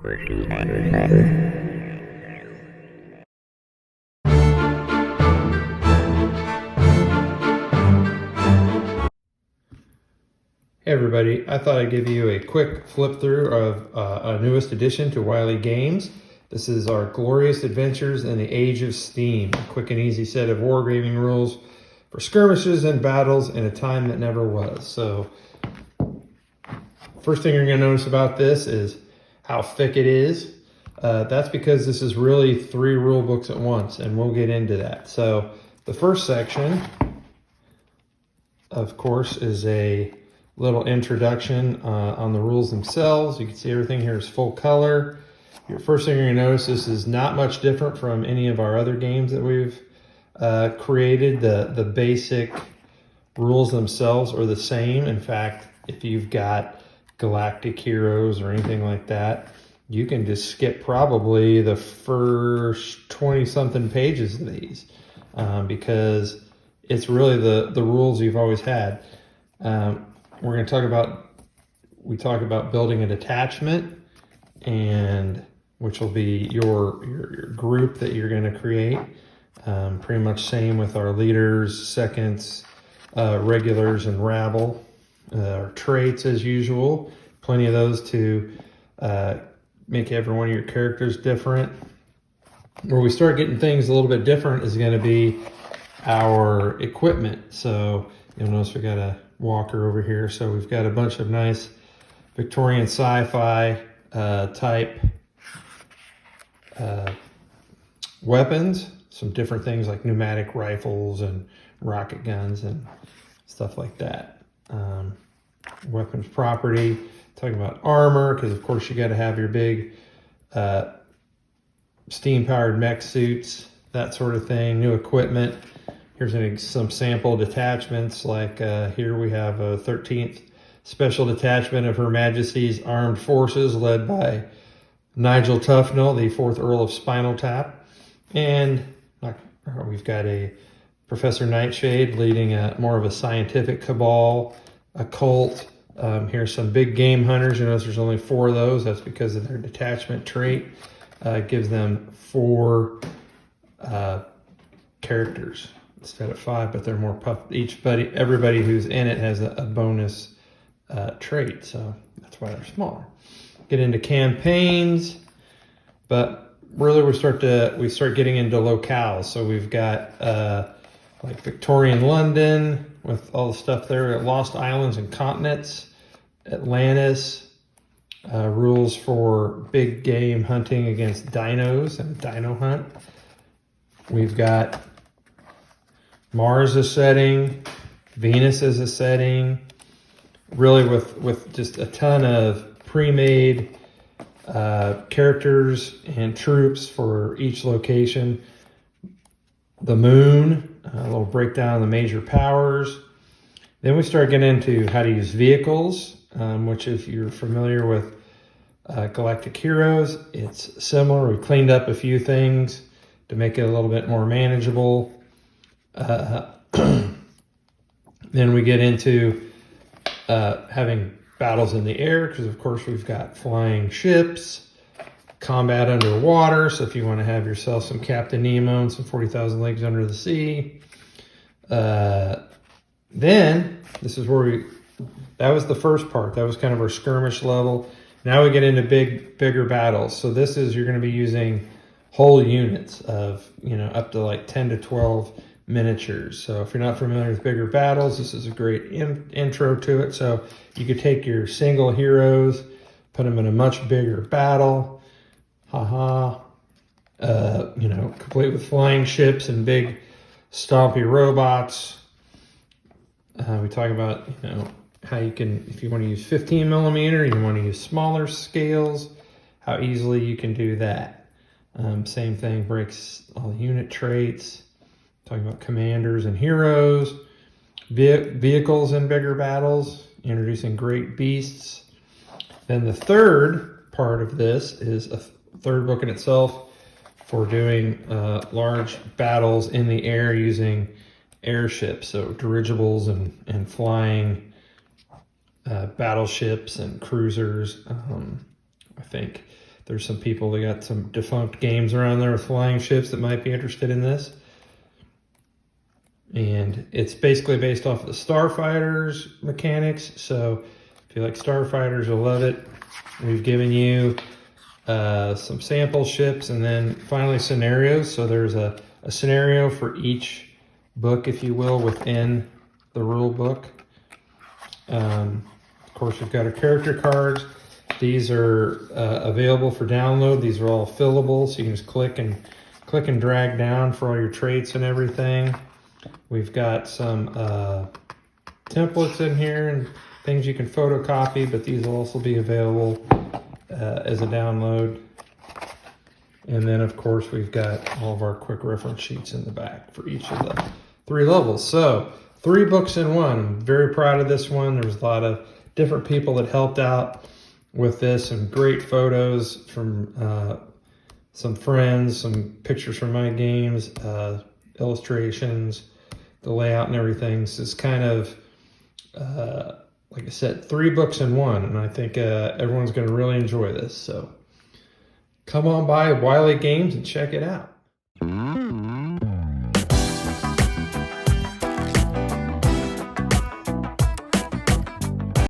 Hey everybody, I thought I'd give you a quick flip through of our newest addition to Wiley Games. This is our Glorious Adventures in the Age of Steam, a quick and easy set of wargaming rules for skirmishes and battles in a time that never was. So, first thing you're going to notice about this is how thick it is. That's because this is really 3 rule books at once, and we'll get into that. So, the first section, of course, is a little introduction on the rules themselves. You can see everything here is full color. Your first thing you're going to notice, this is not much different from any of our other games that we've created. The basic rules themselves are the same. In fact, if you've got galactic heroes or anything like that, you can just skip probably the first 20-something pages of these because it's really the rules you've always had. We're going to talk about building a detachment, and which will be your group that you're going to create. Pretty much same with our leaders, seconds, regulars, and rabble. Our traits as usual. Plenty of those to make every one of your characters different. Where we start getting things a little bit different is going to be our equipment. So you'll notice we got a walker over here. So we've got a bunch of nice Victorian sci-fi type weapons. Some different things like pneumatic rifles and rocket guns and stuff like that. Weapons property, talking about armor, because of course you got to have your big steam-powered mech suits, that sort of thing. New equipment. Here's some sample detachments, like here we have a 13th Special Detachment of Her Majesty's Armed Forces, led by Nigel Tufnell, the 4th Earl of Spinal Tap. And we've got a Professor Nightshade leading more of a scientific cabal, occult. Here's some big game hunters. You notice there's only 4 of those. That's because of their detachment trait. It gives them 4 characters instead of 5, but they're more puffed. Everybody who's in it has a bonus trait, so that's why they're smaller. Get into campaigns, but really we start getting into locales. So we've got like Victorian London with all the stuff there, Lost Islands and Continents, Atlantis, rules for big game hunting against dinos and dino hunt. We've got Mars as a setting, Venus as a setting, really with just a ton of pre-made characters and troops for each location. The moon, a little breakdown of the major powers. Then we start getting into how to use vehicles, which if you're familiar with Galactic Heroes, it's similar. We cleaned up a few things to make it a little bit more manageable. Then we get into having battles in the air, because of course we've got flying ships, combat underwater, so if you want to have yourself some Captain Nemo and some 40,000 Leagues Under the Sea. Then, this is where that was the first part. That was kind of our skirmish level. Now we get into bigger battles. So this is, you're going to be using whole units of, up to like 10 to 12 miniatures. So if you're not familiar with bigger battles, this is a great intro to it. So you could take your single heroes, put them in a much bigger battle, complete with flying ships and big stompy robots. We talk about how you can, if you want to use 15 millimeter, you want to use smaller scales, how easily you can do that. Same thing, breaks all the unit traits. Talking about commanders and heroes, vehicles in bigger battles, introducing great beasts. Then the third part of this is a third book in itself for doing large battles in the air using airships, so dirigibles and flying battleships and cruisers. I think there's some people that got some defunct games around there with flying ships that might be interested in this. And it's basically based off of the Starfighters mechanics. So if you like Starfighters, you'll love it. We've given you some sample ships and then finally scenarios. So there's a scenario for each book, if you will, within the rule book. Of course, we've got our character cards. These are available for download. These are all fillable, so you can just click and drag down for all your traits and everything. We've got some templates in here and things you can photocopy, but these will also be available as a download. And then, of course, we've got all of our quick reference sheets in the back for each of the 3 levels. So 3 books in one. I'm very proud of this one. There was a lot of different people that helped out with this, and great photos from some friends, some pictures from my games, illustrations, the layout and everything. So it's kind of, like I said, 3 books in one, and I think everyone's going to really enjoy this. So come on by Wiley Games and check it out.